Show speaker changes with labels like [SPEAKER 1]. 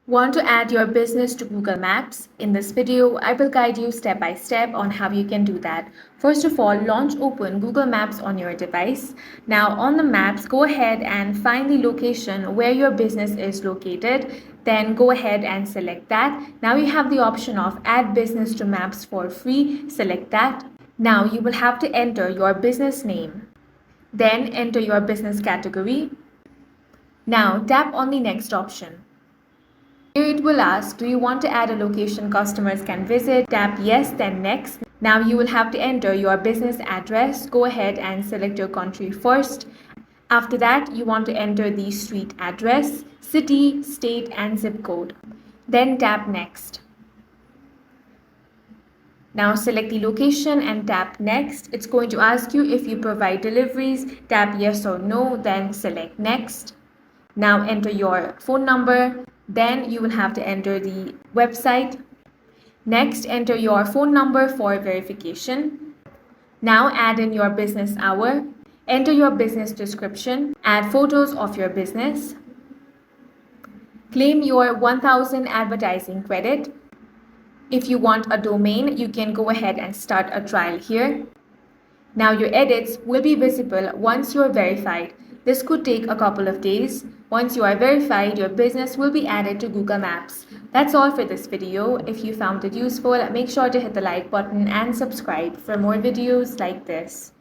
[SPEAKER 1] Want to add your business to Google Maps? In this video, I will guide you step by step on how you can do that. First of all, launch open Google Maps on your device. Now on the maps, go ahead and find the location where your business is located. Then go ahead and select that. Now you have the option of add business to maps for free. Select that. Now you will have to enter your business name. Then enter your business category. Now tap on the next option. Here it will ask, do you want to add a location customers can visit? Tap yes, then next. Now you will have to enter your business address. Go ahead and select your country first. After that, you want to enter the street address, city, state, and zip code. Then tap next. Now select the location and tap next. It's going to ask you if you provide deliveries. Tap yes or no, then select next. Now enter your phone number. Then you will have to enter the website. Next, enter your phone number for verification. Now add in your business hour. Enter your business description. Add photos of your business. Claim your 1000 advertising credit. If you want a domain, you can go ahead and start a trial here. Now your edits will be visible once you are verified. This could take a couple of days. Once you are verified, your business will be added to Google Maps. That's all for this video. If you found it useful, make sure to hit the like button and subscribe for more videos like this.